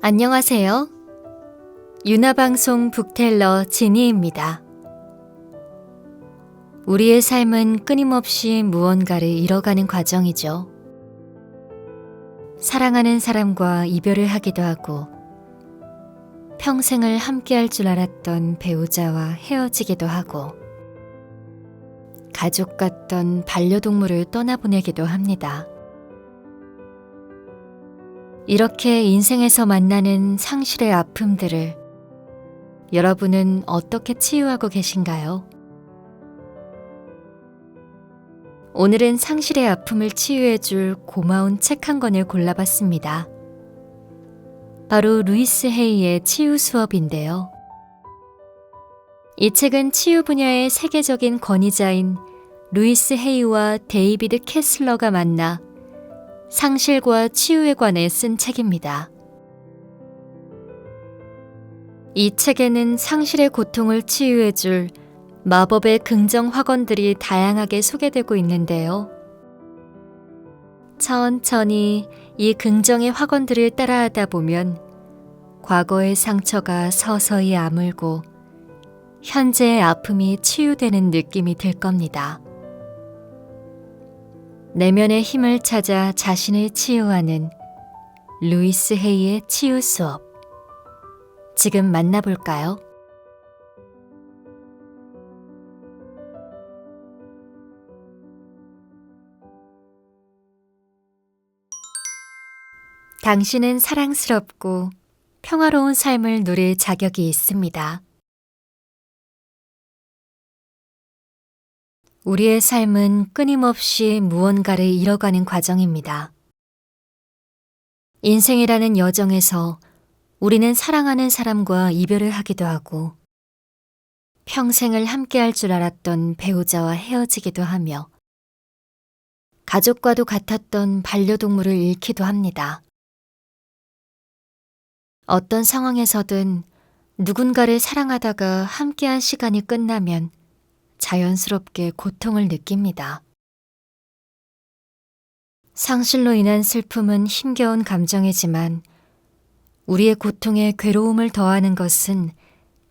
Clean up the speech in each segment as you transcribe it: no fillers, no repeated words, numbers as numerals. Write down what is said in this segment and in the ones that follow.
안녕하세요. 윤화방송 북텔러 지니입니다. 우리의 삶은 끊임없이 무언가를 잃어가는 과정이죠. 사랑하는 사람과 이별을 하기도 하고, 평생을 함께할 줄 알았던 배우자와 헤어지기도 하고, 가족 같던 반려동물을 떠나보내기도 합니다. 이렇게 인생에서 만나는 상실의 아픔들을 여러분은 어떻게 치유하고 계신가요? 오늘은 상실의 아픔을 치유해줄 고마운 책 한 권을 골라봤습니다. 바로 루이스 헤이의 치유 수업인데요. 이 책은 치유 분야의 세계적인 권위자인 루이스 헤이와 데이비드 캐슬러가 만나 상실과 치유에 관해 쓴 책입니다. 이 책에는 상실의 고통을 치유해줄 마법의 긍정 화건들이 다양하게 소개되고 있는데요. 천천히 이 긍정의 화건들을 따라하다 보면 과거의 상처가 서서히 아물고 현재의 아픔이 치유되는 느낌이 들 겁니다. 내면의 힘을 찾아 자신을 치유하는 루이스 헤이의 치유 수업. 지금 만나볼까요? 당신은 사랑스럽고 평화로운 삶을 누릴 자격이 있습니다. 우리의 삶은 끊임없이 무언가를 잃어가는 과정입니다. 인생이라는 여정에서 우리는 사랑하는 사람과 이별을 하기도 하고, 평생을 함께할 줄 알았던 배우자와 헤어지기도 하며, 가족과도 같았던 반려동물을 잃기도 합니다. 어떤 상황에서든 누군가를 사랑하다가 함께한 시간이 끝나면 자연스럽게 고통을 느낍니다. 상실로 인한 슬픔은 힘겨운 감정이지만 우리의 고통에 괴로움을 더하는 것은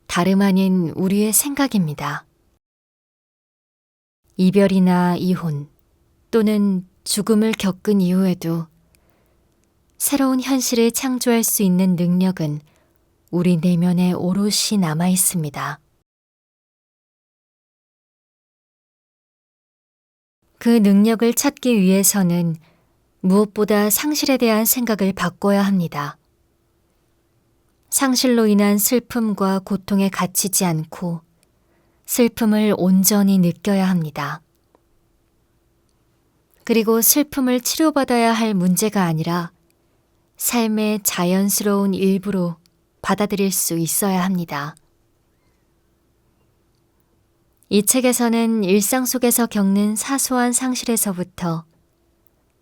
다름 아닌 우리의 생각입니다. 이별이나 이혼 또는 죽음을 겪은 이후에도 새로운 현실을 창조할 수 있는 능력은 우리 내면에 오롯이 남아 있습니다. 그 능력을 찾기 위해서는 무엇보다 상실에 대한 생각을 바꿔야 합니다. 상실로 인한 슬픔과 고통에 갇히지 않고 슬픔을 온전히 느껴야 합니다. 그리고 슬픔을 치료받아야 할 문제가 아니라 삶의 자연스러운 일부로 받아들일 수 있어야 합니다. 이 책에서는 일상 속에서 겪는 사소한 상실에서부터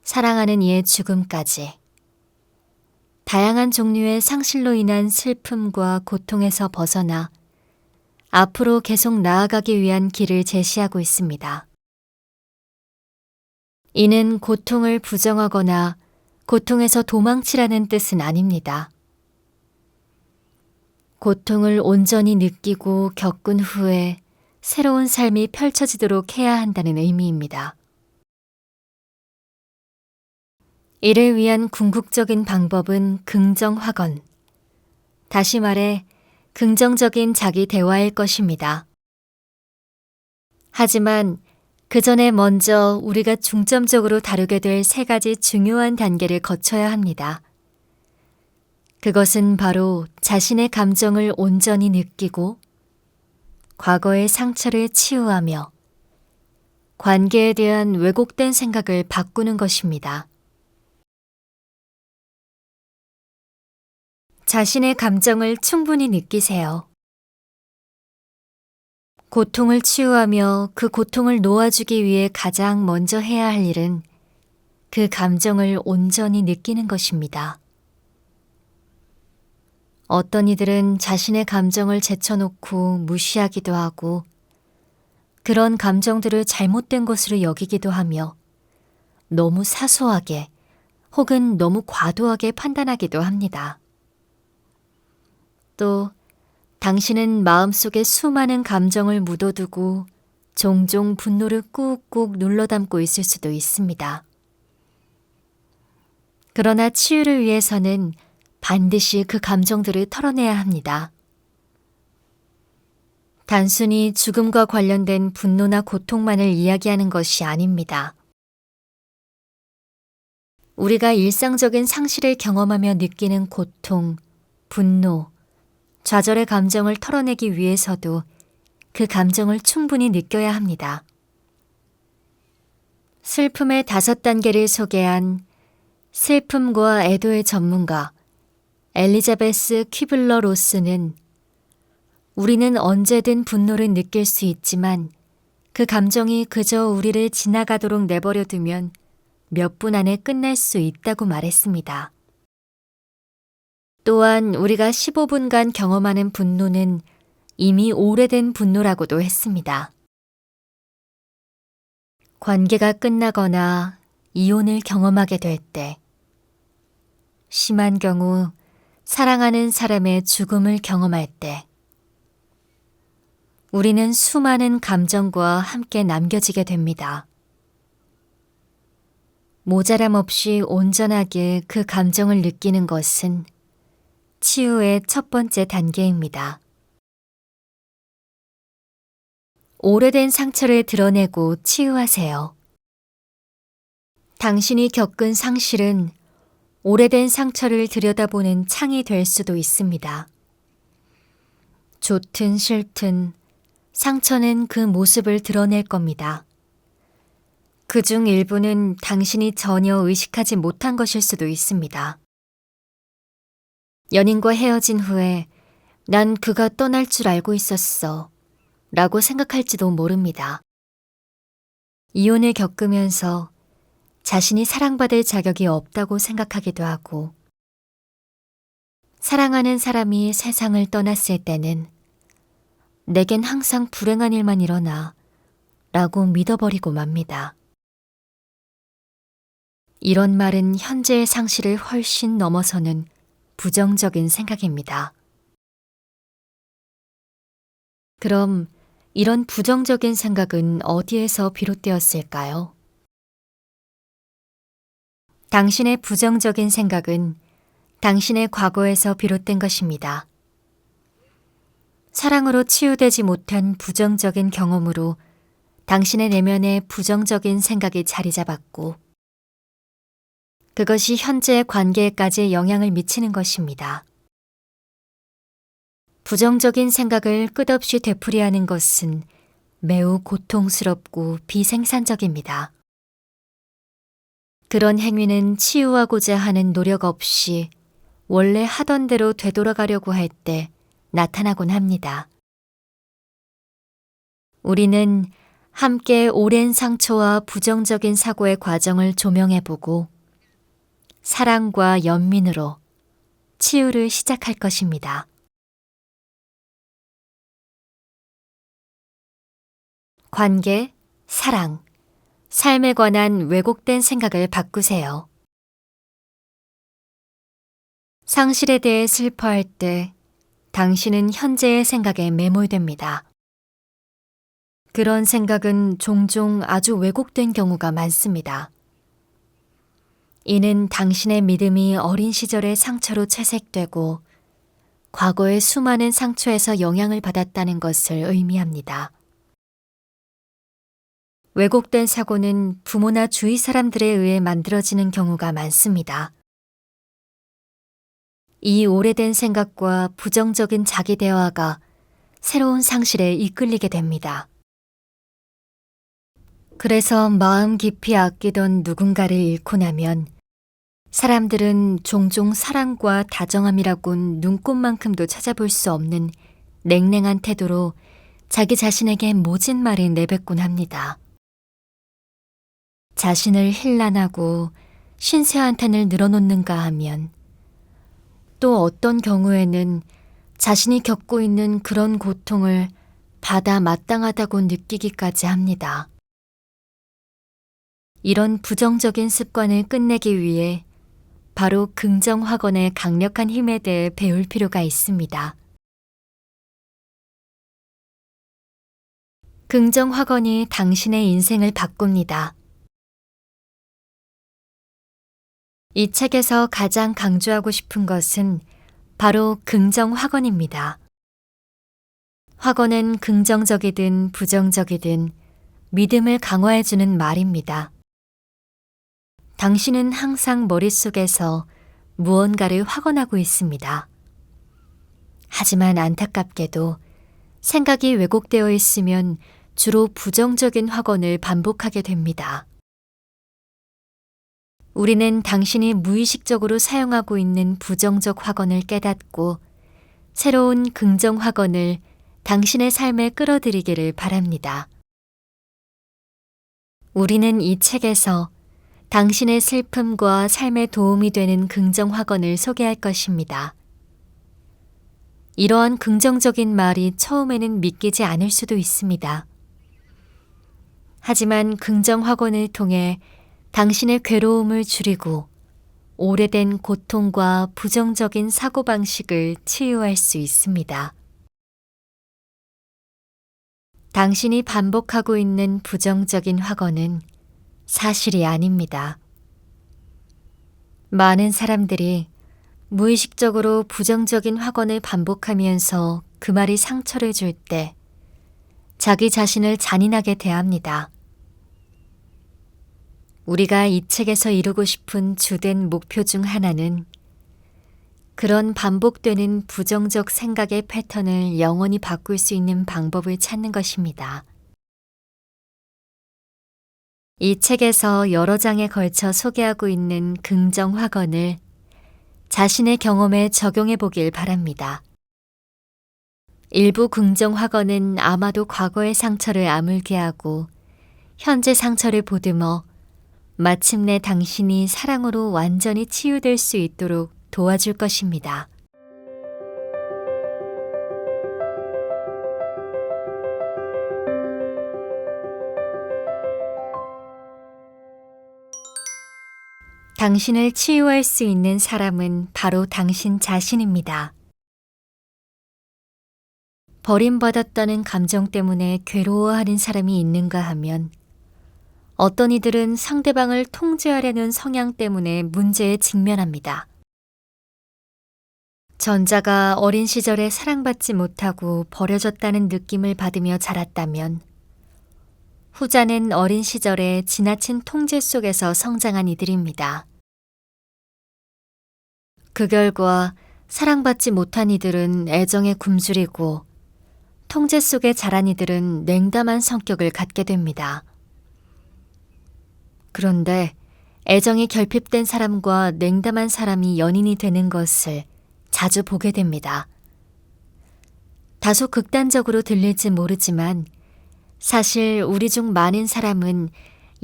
사랑하는 이의 죽음까지 다양한 종류의 상실로 인한 슬픔과 고통에서 벗어나 앞으로 계속 나아가기 위한 길을 제시하고 있습니다. 이는 고통을 부정하거나 고통에서 도망치라는 뜻은 아닙니다. 고통을 온전히 느끼고 겪은 후에 새로운 삶이 펼쳐지도록 해야 한다는 의미입니다. 이를 위한 궁극적인 방법은 긍정 확언, 다시 말해 긍정적인 자기 대화일 것입니다. 하지만 그 전에 먼저 우리가 중점적으로 다루게 될 세 가지 중요한 단계를 거쳐야 합니다. 그것은 바로 자신의 감정을 온전히 느끼고 과거의 상처를 치유하며 관계에 대한 왜곡된 생각을 바꾸는 것입니다. 자신의 감정을 충분히 느끼세요. 고통을 치유하며 그 고통을 놓아주기 위해 가장 먼저 해야 할 일은 그 감정을 온전히 느끼는 것입니다. 어떤 이들은 자신의 감정을 제쳐놓고 무시하기도 하고 그런 감정들을 잘못된 것으로 여기기도 하며 너무 사소하게 혹은 너무 과도하게 판단하기도 합니다. 또 당신은 마음속에 수많은 감정을 묻어두고 종종 분노를 꾹꾹 눌러 담고 있을 수도 있습니다. 그러나 치유를 위해서는 반드시 그 감정들을 털어내야 합니다. 단순히 죽음과 관련된 분노나 고통만을 이야기하는 것이 아닙니다. 우리가 일상적인 상실을 경험하며 느끼는 고통, 분노, 좌절의 감정을 털어내기 위해서도 그 감정을 충분히 느껴야 합니다. 슬픔의 5단계를 소개한 슬픔과 애도의 전문가 엘리자베스 퀴블러 로스는 우리는 언제든 분노를 느낄 수 있지만 그 감정이 그저 우리를 지나가도록 내버려 두면 몇 분 안에 끝날 수 있다고 말했습니다. 또한 우리가 15분간 경험하는 분노는 이미 오래된 분노라고도 했습니다. 관계가 끝나거나 이혼을 경험하게 될 때, 심한 경우 사랑하는 사람의 죽음을 경험할 때, 우리는 수많은 감정과 함께 남겨지게 됩니다. 모자람 없이 온전하게 그 감정을 느끼는 것은 치유의 첫 번째 단계입니다. 오래된 상처를 드러내고 치유하세요. 당신이 겪은 상실은 오래된 상처를 들여다보는 창이 될 수도 있습니다. 좋든 싫든 상처는 그 모습을 드러낼 겁니다. 그중 일부는 당신이 전혀 의식하지 못한 것일 수도 있습니다. 연인과 헤어진 후에 난 그가 떠날 줄 알고 있었어 라고 생각할지도 모릅니다. 이혼을 겪으면서 자신이 사랑받을 자격이 없다고 생각하기도 하고, 사랑하는 사람이 세상을 떠났을 때는 내겐 항상 불행한 일만 일어나 라고 믿어버리고 맙니다. 이런 말은 현재의 상실을 훨씬 넘어서는 부정적인 생각입니다. 그럼 이런 부정적인 생각은 어디에서 비롯되었을까요? 당신의 부정적인 생각은 당신의 과거에서 비롯된 것입니다. 사랑으로 치유되지 못한 부정적인 경험으로 당신의 내면에 부정적인 생각이 자리 잡았고, 그것이 현재의 관계에까지 영향을 미치는 것입니다. 부정적인 생각을 끝없이 되풀이하는 것은 매우 고통스럽고 비생산적입니다. 그런 행위는 치유하고자 하는 노력 없이 원래 하던 대로 되돌아가려고 할 때 나타나곤 합니다. 우리는 함께 오랜 상처와 부정적인 사고의 과정을 조명해보고 사랑과 연민으로 치유를 시작할 것입니다. 관계, 사랑, 삶에 관한 왜곡된 생각을 바꾸세요. 상실에 대해 슬퍼할 때 당신은 현재의 생각에 매몰됩니다. 그런 생각은 종종 아주 왜곡된 경우가 많습니다. 이는 당신의 믿음이 어린 시절의 상처로 채색되고 과거의 수많은 상처에서 영향을 받았다는 것을 의미합니다. 왜곡된 사고는 부모나 주위 사람들에 의해 만들어지는 경우가 많습니다. 이 오래된 생각과 부정적인 자기 대화가 새로운 상실에 이끌리게 됩니다. 그래서 마음 깊이 아끼던 누군가를 잃고 나면 사람들은 종종 사랑과 다정함이라곤 눈꽃만큼도 찾아볼 수 없는 냉랭한 태도로 자기 자신에게 모진 말을 내뱉곤 합니다. 자신을 힐난하고 신세 한탄을 늘어놓는가 하면 또 어떤 경우에는 자신이 겪고 있는 그런 고통을 받아 마땅하다고 느끼기까지 합니다. 이런 부정적인 습관을 끝내기 위해 바로 긍정학원의 강력한 힘에 대해 배울 필요가 있습니다. 긍정 확언이 당신의 인생을 바꿉니다. 이 책에서 가장 강조하고 싶은 것은 바로 긍정 확언입니다. 확언은 긍정적이든 부정적이든 믿음을 강화해주는 말입니다. 당신은 항상 머릿속에서 무언가를 확언하고 있습니다. 하지만 안타깝게도 생각이 왜곡되어 있으면 주로 부정적인 확언을 반복하게 됩니다. 우리는 당신이 무의식적으로 사용하고 있는 부정적 확언을 깨닫고 새로운 긍정 확언을 당신의 삶에 끌어들이기를 바랍니다. 우리는 이 책에서 당신의 슬픔과 삶에 도움이 되는 긍정 확언을 소개할 것입니다. 이러한 긍정적인 말이 처음에는 믿기지 않을 수도 있습니다. 하지만 긍정 확언을 통해 당신의 괴로움을 줄이고 오래된 고통과 부정적인 사고방식을 치유할 수 있습니다. 당신이 반복하고 있는 부정적인 확언은 사실이 아닙니다. 많은 사람들이 무의식적으로 부정적인 확언을 반복하면서 그 말이 상처를 줄 때 자기 자신을 잔인하게 대합니다. 우리가 이 책에서 이루고 싶은 주된 목표 중 하나는 그런 반복되는 부정적 생각의 패턴을 영원히 바꿀 수 있는 방법을 찾는 것입니다. 이 책에서 여러 장에 걸쳐 소개하고 있는 긍정 확언을 자신의 경험에 적용해 보길 바랍니다. 일부 긍정 확언은 아마도 과거의 상처를 아물게 하고 현재 상처를 보듬어 마침내 당신이 사랑으로 완전히 치유될 수 있도록 도와줄 것입니다. 당신을 치유할 수 있는 사람은 바로 당신 자신입니다. 버림받았다는 감정 때문에 괴로워하는 사람이 있는가 하면 어떤 이들은 상대방을 통제하려는 성향 때문에 문제에 직면합니다. 전자가 어린 시절에 사랑받지 못하고 버려졌다는 느낌을 받으며 자랐다면 후자는 어린 시절에 지나친 통제 속에서 성장한 이들입니다. 그 결과 사랑받지 못한 이들은 애정에 굶주리고 통제 속에 자란 이들은 냉담한 성격을 갖게 됩니다. 그런데 애정이 결핍된 사람과 냉담한 사람이 연인이 되는 것을 자주 보게 됩니다. 다소 극단적으로 들릴지 모르지만 사실 우리 중 많은 사람은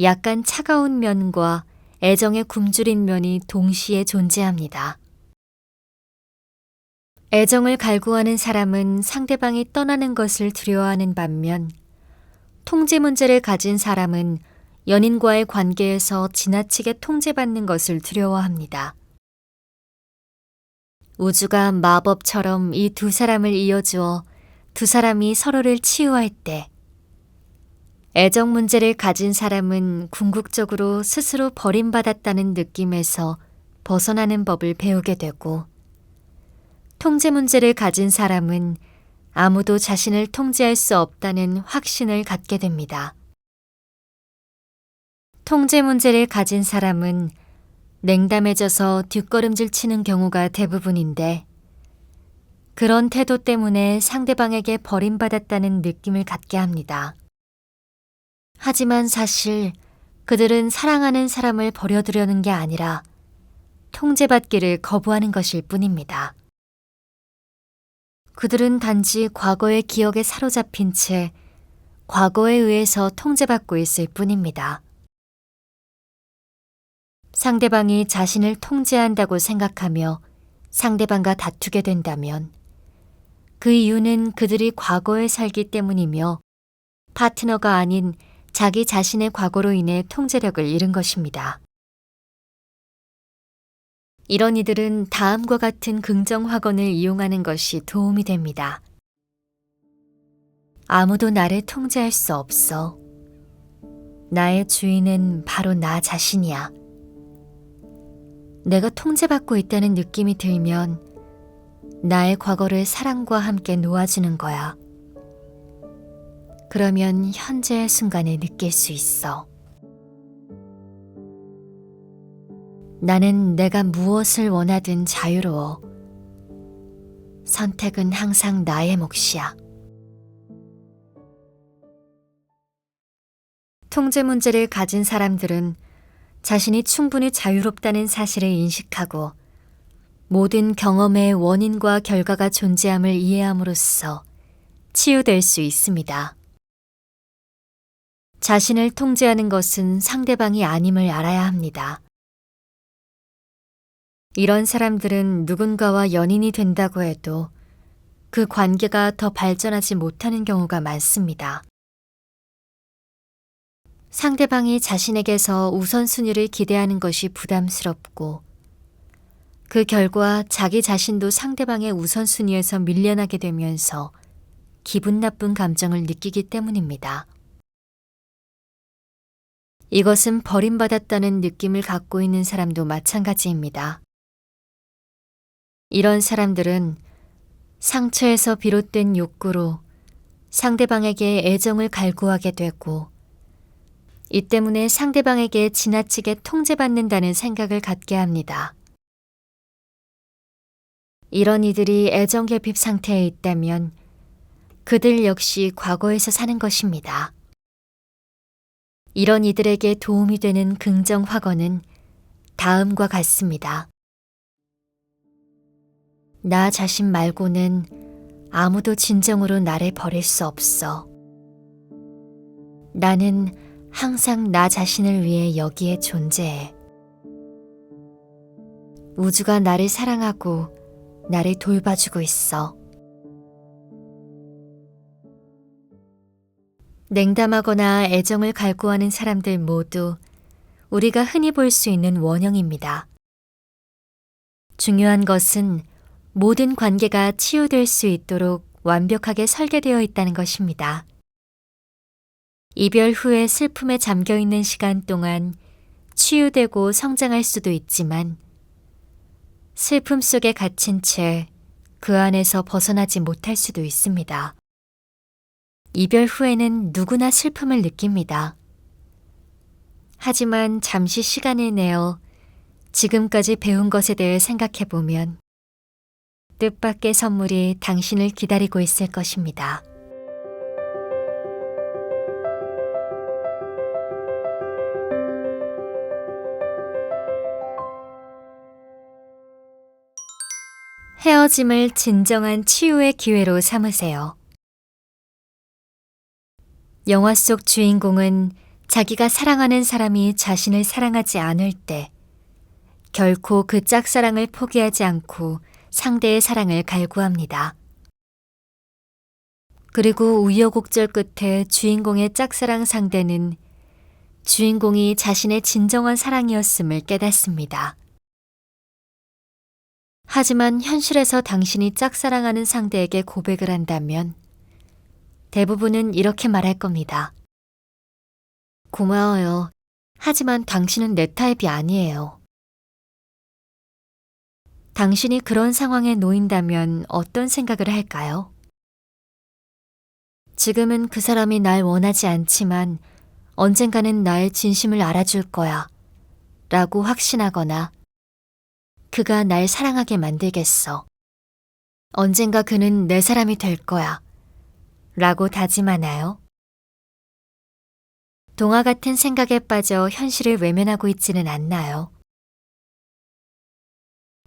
약간 차가운 면과 애정에 굶주린 면이 동시에 존재합니다. 애정을 갈구하는 사람은 상대방이 떠나는 것을 두려워하는 반면 통제 문제를 가진 사람은 연인과의 관계에서 지나치게 통제받는 것을 두려워합니다. 우주가 마법처럼 이 두 사람을 이어주어 두 사람이 서로를 치유할 때 애정 문제를 가진 사람은 궁극적으로 스스로 버림받았다는 느낌에서 벗어나는 법을 배우게 되고 통제 문제를 가진 사람은 아무도 자신을 통제할 수 없다는 확신을 갖게 됩니다. 통제 문제를 가진 사람은 냉담해져서 뒷걸음질 치는 경우가 대부분인데 그런 태도 때문에 상대방에게 버림받았다는 느낌을 갖게 합니다. 하지만 사실 그들은 사랑하는 사람을 버려두려는 게 아니라 통제받기를 거부하는 것일 뿐입니다. 그들은 단지 과거의 기억에 사로잡힌 채 과거에 의해서 통제받고 있을 뿐입니다. 상대방이 자신을 통제한다고 생각하며 상대방과 다투게 된다면 그 이유는 그들이 과거에 살기 때문이며 파트너가 아닌 자기 자신의 과거로 인해 통제력을 잃은 것입니다. 이런 이들은 다음과 같은 긍정 확언을 이용하는 것이 도움이 됩니다. 아무도 나를 통제할 수 없어. 나의 주인은 바로 나 자신이야. 내가 통제받고 있다는 느낌이 들면 나의 과거를 사랑과 함께 놓아주는 거야. 그러면 현재의 순간을 느낄 수 있어. 나는 내가 무엇을 원하든 자유로워. 선택은 항상 나의 몫이야. 통제 문제를 가진 사람들은 자신이 충분히 자유롭다는 사실을 인식하고 모든 경험의 원인과 결과가 존재함을 이해함으로써 치유될 수 있습니다. 자신을 통제하는 것은 상대방이 아님을 알아야 합니다. 이런 사람들은 누군가와 연인이 된다고 해도 그 관계가 더 발전하지 못하는 경우가 많습니다. 상대방이 자신에게서 우선순위를 기대하는 것이 부담스럽고 그 결과 자기 자신도 상대방의 우선순위에서 밀려나게 되면서 기분 나쁜 감정을 느끼기 때문입니다. 이것은 버림받았다는 느낌을 갖고 있는 사람도 마찬가지입니다. 이런 사람들은 상처에서 비롯된 욕구로 상대방에게 애정을 갈구하게 되고 이 때문에 상대방에게 지나치게 통제받는다는 생각을 갖게 합니다. 이런 이들이 애정 결핍 상태에 있다면 그들 역시 과거에서 사는 것입니다. 이런 이들에게 도움이 되는 긍정 확언은 다음과 같습니다. 나 자신 말고는 아무도 진정으로 나를 버릴 수 없어. 나는 항상 나 자신을 위해 여기에 존재해. 우주가 나를 사랑하고 나를 돌봐주고 있어. 냉담하거나 애정을 갈구하는 사람들 모두 우리가 흔히 볼 수 있는 원형입니다. 중요한 것은 모든 관계가 치유될 수 있도록 완벽하게 설계되어 있다는 것입니다. 이별 후에 슬픔에 잠겨 있는 시간 동안 치유되고 성장할 수도 있지만 슬픔 속에 갇힌 채 그 안에서 벗어나지 못할 수도 있습니다. 이별 후에는 누구나 슬픔을 느낍니다. 하지만 잠시 시간을 내어 지금까지 배운 것에 대해 생각해 보면 뜻밖의 선물이 당신을 기다리고 있을 것입니다. 헤어짐을 진정한 치유의 기회로 삼으세요. 영화 속 주인공은 자기가 사랑하는 사람이 자신을 사랑하지 않을 때 결코 그 짝사랑을 포기하지 않고 상대의 사랑을 갈구합니다. 그리고 우여곡절 끝에 주인공의 짝사랑 상대는 주인공이 자신의 진정한 사랑이었음을 깨닫습니다. 하지만 현실에서 당신이 짝사랑하는 상대에게 고백을 한다면 대부분은 이렇게 말할 겁니다. 고마워요. 하지만 당신은 내 타입이 아니에요. 당신이 그런 상황에 놓인다면 어떤 생각을 할까요? 지금은 그 사람이 날 원하지 않지만 언젠가는 나의 진심을 알아줄 거야 라고 확신하거나 그가 날 사랑하게 만들겠어. 언젠가 그는 내 사람이 될 거야 라고 다짐하나요? 동화 같은 생각에 빠져 현실을 외면하고 있지는 않나요?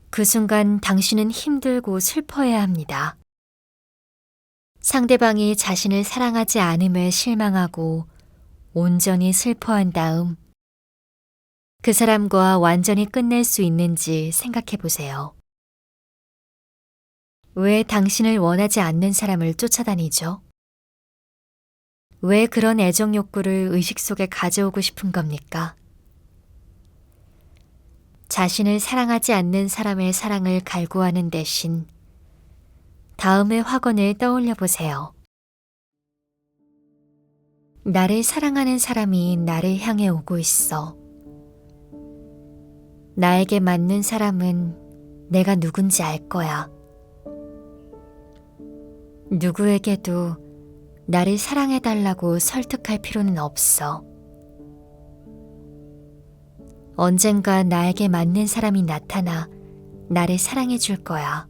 그 순간 당신은 힘들고 슬퍼해야 합니다. 상대방이 자신을 사랑하지 않음에 실망하고 온전히 슬퍼한 다음 그 사람과 완전히 끝낼 수 있는지 생각해 보세요. 왜 당신을 원하지 않는 사람을 쫓아다니죠? 왜 그런 애정 욕구를 의식 속에 가져오고 싶은 겁니까? 자신을 사랑하지 않는 사람의 사랑을 갈구하는 대신 다음의 확언을 떠올려 보세요. 나를 사랑하는 사람이 나를 향해 오고 있어. 나에게 맞는 사람은 내가 누군지 알 거야. 누구에게도 나를 사랑해달라고 설득할 필요는 없어. 언젠가 나에게 맞는 사람이 나타나 나를 사랑해 줄 거야.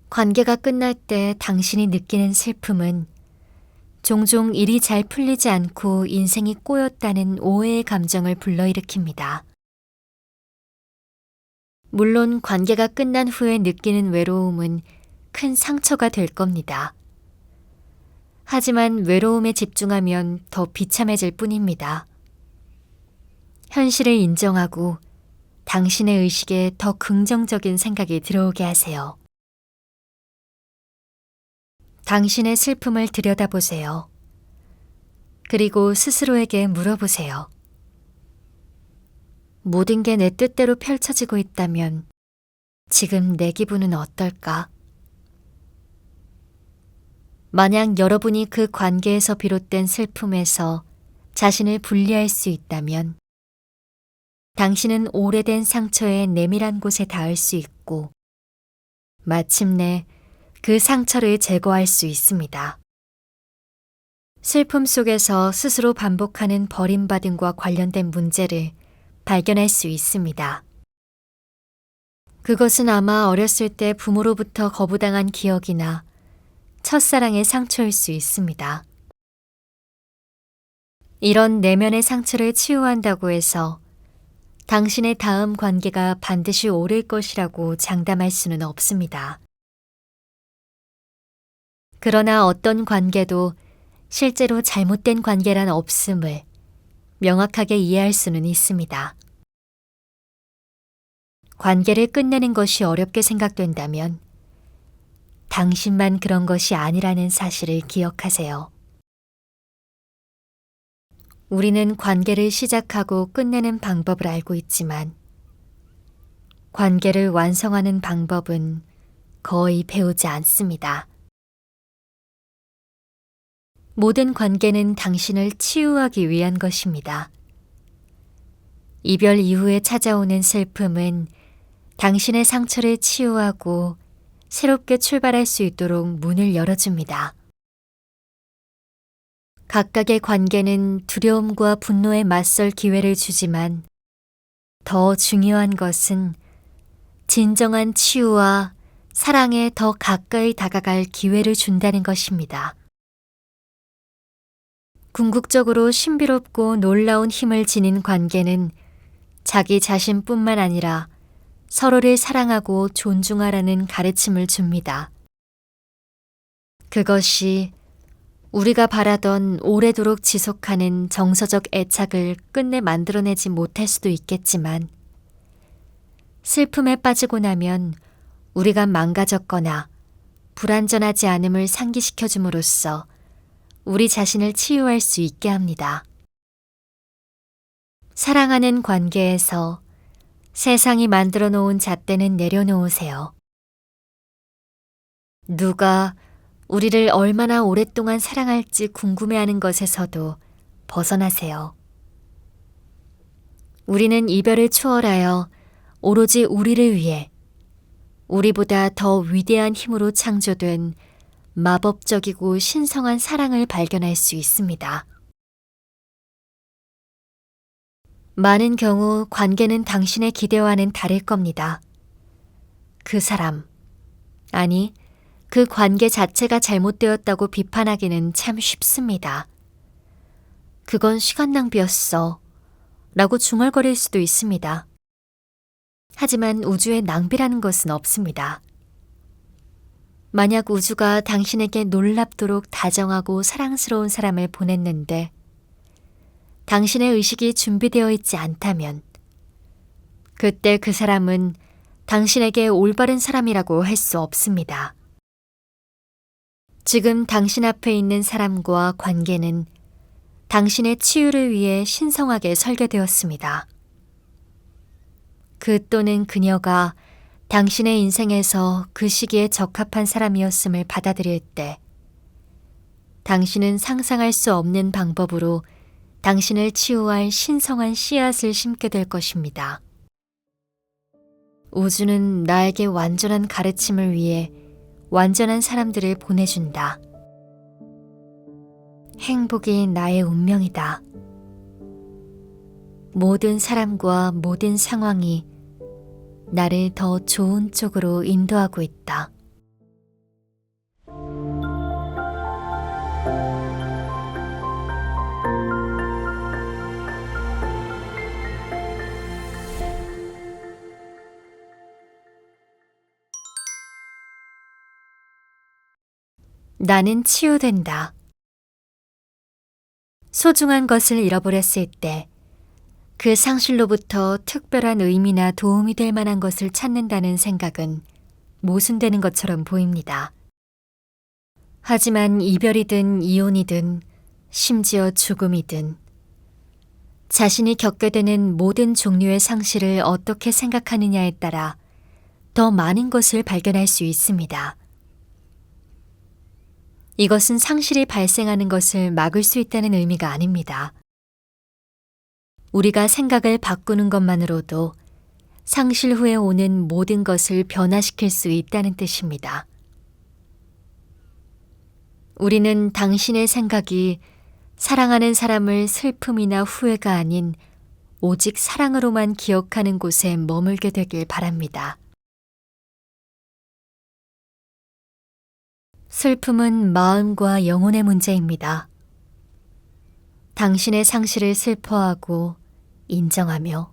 관계가 끝날 때 당신이 느끼는 슬픔은 종종 일이 잘 풀리지 않고 인생이 꼬였다는 오해의 감정을 불러일으킵니다. 물론 관계가 끝난 후에 느끼는 외로움은 큰 상처가 될 겁니다. 하지만 외로움에 집중하면 더 비참해질 뿐입니다. 현실을 인정하고 당신의 의식에 더 긍정적인 생각이 들어오게 하세요. 당신의 슬픔을 들여다보세요. 그리고 스스로에게 물어보세요. 모든 게 내 뜻대로 펼쳐지고 있다면 지금 내 기분은 어떨까? 만약 여러분이 그 관계에서 비롯된 슬픔에서 자신을 분리할 수 있다면 당신은 오래된 상처의 내밀한 곳에 닿을 수 있고 마침내 그 상처를 제거할 수 있습니다. 슬픔 속에서 스스로 반복하는 버림받음과 관련된 문제를 발견할 수 있습니다. 그것은 아마 어렸을 때 부모로부터 거부당한 기억이나 첫사랑의 상처일 수 있습니다. 이런 내면의 상처를 치유한다고 해서 당신의 다음 관계가 반드시 오를 것이라고 장담할 수는 없습니다. 그러나 어떤 관계도 실제로 잘못된 관계란 없음을 명확하게 이해할 수는 있습니다. 관계를 끝내는 것이 어렵게 생각된다면 당신만 그런 것이 아니라는 사실을 기억하세요. 우리는 관계를 시작하고 끝내는 방법을 알고 있지만 관계를 완성하는 방법은 거의 배우지 않습니다. 모든 관계는 당신을 치유하기 위한 것입니다. 이별 이후에 찾아오는 슬픔은 당신의 상처를 치유하고 새롭게 출발할 수 있도록 문을 열어줍니다. 각각의 관계는 두려움과 분노에 맞설 기회를 주지만 더 중요한 것은 진정한 치유와 사랑에 더 가까이 다가갈 기회를 준다는 것입니다. 궁극적으로 신비롭고 놀라운 힘을 지닌 관계는 자기 자신뿐만 아니라 서로를 사랑하고 존중하라는 가르침을 줍니다. 그것이 우리가 바라던 오래도록 지속하는 정서적 애착을 끝내 만들어내지 못할 수도 있겠지만 슬픔에 빠지고 나면 우리가 망가졌거나 불완전하지 않음을 상기시켜 줌으로써 우리 자신을 치유할 수 있게 합니다. 사랑하는 관계에서 세상이 만들어 놓은 잣대는 내려놓으세요. 누가 우리를 얼마나 오랫동안 사랑할지 궁금해하는 것에서도 벗어나세요. 우리는 이별을 초월하여 오로지 우리를 위해 우리보다 더 위대한 힘으로 창조된 마법적이고 신성한 사랑을 발견할 수 있습니다. 많은 경우 관계는 당신의 기대와는 다를 겁니다. 그 사람, 아니, 그 관계 자체가 잘못되었다고 비판하기는 참 쉽습니다. 그건 시간 낭비였어. 라고 중얼거릴 수도 있습니다. 하지만 우주에 낭비라는 것은 없습니다. 만약 우주가 당신에게 놀랍도록 다정하고 사랑스러운 사람을 보냈는데 당신의 의식이 준비되어 있지 않다면 그때 그 사람은 당신에게 올바른 사람이라고 할 수 없습니다. 지금 당신 앞에 있는 사람과 관계는 당신의 치유를 위해 신성하게 설계되었습니다. 그 또는 그녀가 당신의 인생에서 그 시기에 적합한 사람이었음을 받아들일 때 당신은 상상할 수 없는 방법으로 당신을 치유할 신성한 씨앗을 심게 될 것입니다. 우주는 나에게 완전한 가르침을 위해 완전한 사람들을 보내준다. 행복이 나의 운명이다. 모든 사람과 모든 상황이 나를 더 좋은 쪽으로 인도하고 있다. 나는 치유된다. 소중한 것을 잃어버렸을 때 그 상실로부터 특별한 의미나 도움이 될 만한 것을 찾는다는 생각은 모순되는 것처럼 보입니다. 하지만 이별이든 이혼이든 심지어 죽음이든 자신이 겪게 되는 모든 종류의 상실을 어떻게 생각하느냐에 따라 더 많은 것을 발견할 수 있습니다. 이것은 상실이 발생하는 것을 막을 수 있다는 의미가 아닙니다. 우리가 생각을 바꾸는 것만으로도 상실 후에 오는 모든 것을 변화시킬 수 있다는 뜻입니다. 우리는 당신의 생각이 사랑하는 사람을 슬픔이나 후회가 아닌 오직 사랑으로만 기억하는 곳에 머물게 되길 바랍니다. 슬픔은 마음과 영혼의 문제입니다. 당신의 상실을 슬퍼하고 인정하며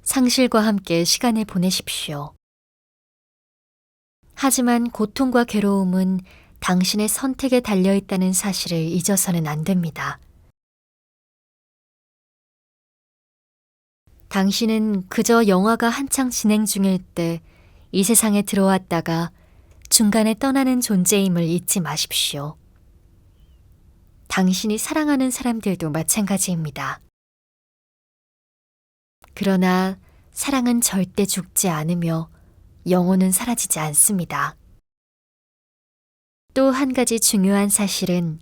상실과 함께 시간을 보내십시오. 하지만 고통과 괴로움은 당신의 선택에 달려있다는 사실을 잊어서는 안 됩니다. 당신은 그저 영화가 한창 진행 중일 때 이 세상에 들어왔다가 중간에 떠나는 존재임을 잊지 마십시오. 당신이 사랑하는 사람들도 마찬가지입니다. 그러나 사랑은 절대 죽지 않으며 영혼은 사라지지 않습니다. 또 한 가지 중요한 사실은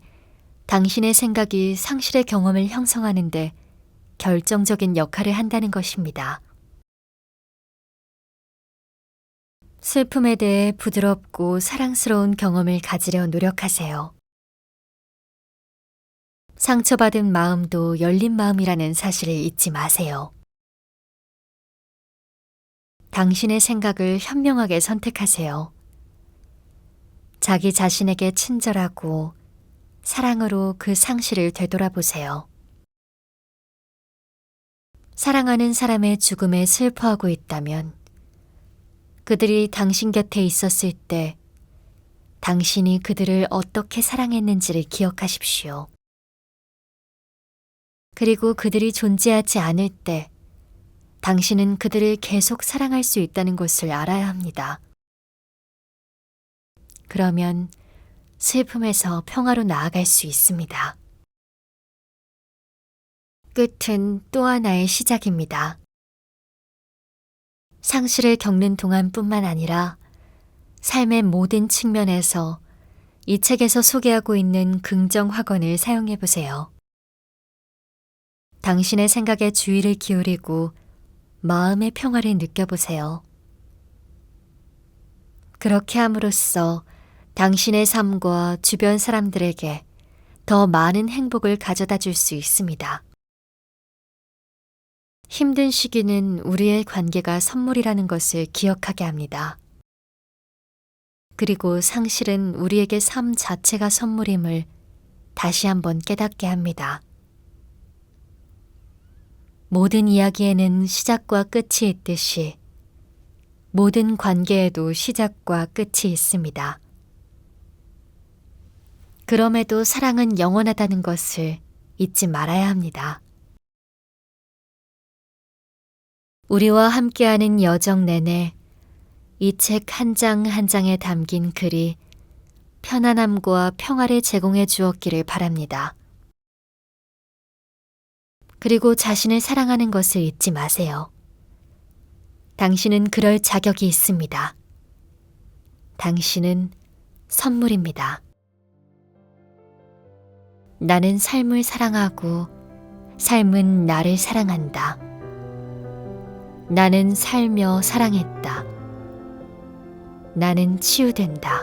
당신의 생각이 상실의 경험을 형성하는데 결정적인 역할을 한다는 것입니다. 슬픔에 대해 부드럽고 사랑스러운 경험을 가지려 노력하세요. 상처받은 마음도 열린 마음이라는 사실을 잊지 마세요. 당신의 생각을 현명하게 선택하세요. 자기 자신에게 친절하고 사랑으로 그 상실을 되돌아보세요. 사랑하는 사람의 죽음에 슬퍼하고 있다면 그들이 당신 곁에 있었을 때 당신이 그들을 어떻게 사랑했는지를 기억하십시오. 그리고 그들이 존재하지 않을 때 당신은 그들을 계속 사랑할 수 있다는 것을 알아야 합니다. 그러면 슬픔에서 평화로 나아갈 수 있습니다. 끝은 또 하나의 시작입니다. 상실을 겪는 동안뿐만 아니라 삶의 모든 측면에서 이 책에서 소개하고 있는 긍정 확언을 사용해 보세요. 당신의 생각에 주의를 기울이고 마음의 평화를 느껴보세요. 그렇게 함으로써 당신의 삶과 주변 사람들에게 더 많은 행복을 가져다 줄 수 있습니다. 힘든 시기는 우리의 관계가 선물이라는 것을 기억하게 합니다. 그리고 상실은 우리에게 삶 자체가 선물임을 다시 한번 깨닫게 합니다. 모든 이야기에는 시작과 끝이 있듯이 모든 관계에도 시작과 끝이 있습니다. 그럼에도 사랑은 영원하다는 것을 잊지 말아야 합니다. 우리와 함께하는 여정 내내 이 책 한 장 한 장에 담긴 글이 편안함과 평화를 제공해 주었기를 바랍니다. 그리고 자신을 사랑하는 것을 잊지 마세요. 당신은 그럴 자격이 있습니다. 당신은 선물입니다. 나는 삶을 사랑하고 삶은 나를 사랑한다. 나는 살며 사랑했다. 나는 치유된다.